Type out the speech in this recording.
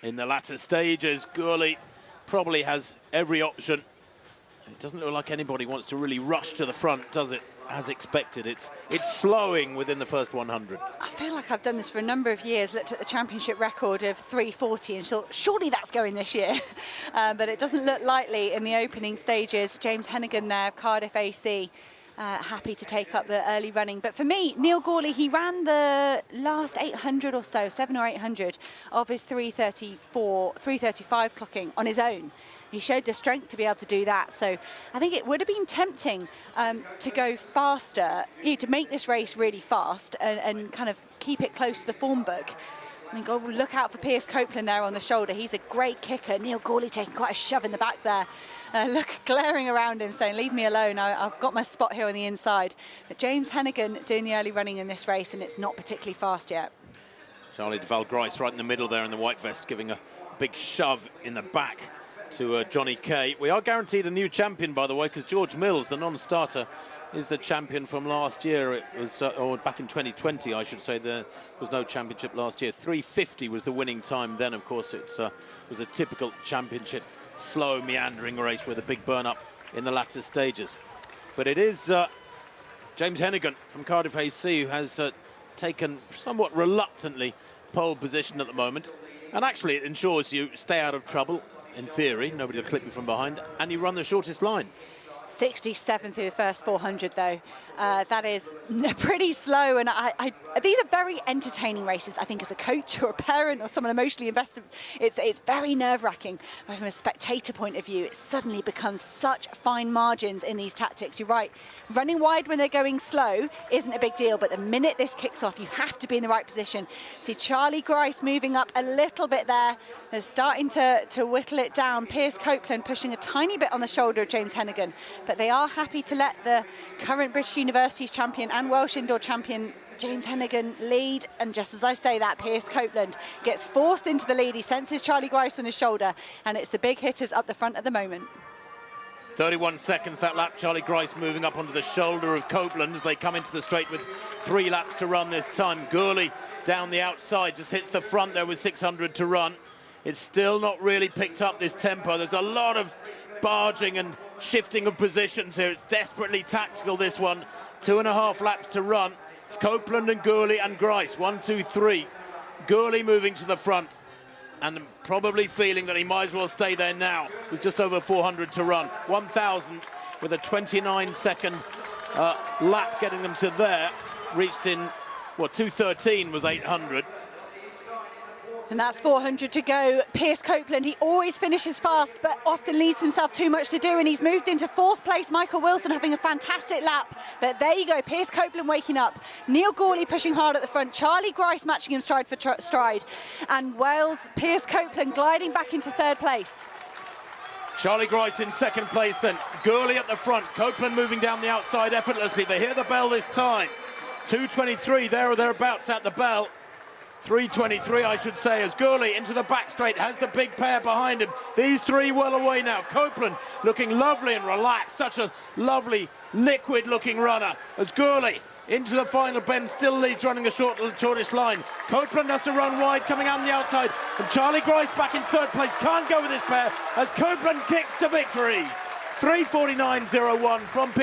in the latter stages. Gourley probably has every option. It doesn't look like anybody wants to really rush to the front, does it? As expected, it's slowing within the first 100. I feel like I've done this for a number of years, looked at the championship record of 3:40 and thought, surely that's going this year. But it doesn't look likely in the opening stages. James Hennigan there of Cardiff AC, happy to take up the early running. But for me, Neil Gourley, he ran the last 800 or so, 700 or 800 of his 3:34, 3:35 clocking on his own. He showed the strength to be able to do that. So I think it would have been tempting to go faster, to make this race really fast and kind of keep it close to the form book. I mean, go look out for Piers Copeland there on the shoulder. He's a great kicker. Neil Gourley taking quite a shove in the back there. Look, glaring around him, saying, leave me alone. I've got my spot here on the inside. But James Hennigan doing the early running in this race, and it's not particularly fast yet. Charlie de Valgrice right in the middle there in the white vest, giving a big shove in the back to Johnny Kay. We are guaranteed a new champion, by the way, because George Mills, the non-starter, is the champion from last year. It was, or back in 2020, I should say. There was no championship last year. 3:50 was the winning time then. Of course, it was a typical championship, slow, meandering race with a big burn-up in the latter stages. But it is James Hennigan from Cardiff AC who has taken somewhat reluctantly pole position at the moment. And actually, it ensures you stay out of trouble. In theory, nobody will clip you from behind, and you run the shortest line. 67 through the first 400, though. That is pretty slow, and these are very entertaining races. I think as a coach or a parent or someone emotionally invested, it's very nerve-wracking. But from a spectator point of view, it suddenly becomes such fine margins in these tactics. You're right, running wide when they're going slow isn't a big deal, but the minute this kicks off, you have to be in the right position. See Charlie Grice moving up a little bit there. They're starting to whittle it down. Piers Copeland pushing a tiny bit on the shoulder of James Hennigan. But they are happy to let the current British Universities champion and Welsh indoor champion James Hennigan lead. And just as I say that, Piers Copeland gets forced into the lead. He senses Charlie Grice on his shoulder, and it's the big hitters up the front at the moment. 31 seconds that lap. Charlie Grice moving up onto the shoulder of Copeland as they come into the straight with 3 laps to run this time. Gourley down the outside, just hits the front there with 600 to run. It's still not really picked up this tempo. There's a lot of barging and shifting of positions here. It's desperately tactical, this one. 2.5 laps to run. It's Copeland and Gourley and Grice. 1, 2, 3. Gourley moving to the front and probably feeling that he might as well stay there now with just over 400 to run. 1,000 with a 29-second lap getting them to there. Reached in, what, 2:13 was 800. And that's 400 to go. Piers Copeland, he always finishes fast, but often leaves himself too much to do, and he's moved into 4th place. Michael Wilson having a fantastic lap. But there you go, Piers Copeland waking up. Neil Gourley pushing hard at the front. Charlie Grice matching him stride for stride. And Wales, Piers Copeland gliding back into 3rd place. Charlie Grice in 2nd place then. Gourley at the front. Copeland moving down the outside effortlessly. They hear the bell this time. 2:23 there or thereabouts at the bell. 3:23, I should say, as Gourley into the back straight, has the big pair behind him. These 3 well away now. Copeland looking lovely and relaxed, such a lovely, liquid-looking runner. As Gourley into the final bend, still leads, running a shortest line. Copeland has to run wide, coming out on the outside. And Charlie Grice back in 3rd place, can't go with this pair, as Copeland kicks to victory. 3:49.01 from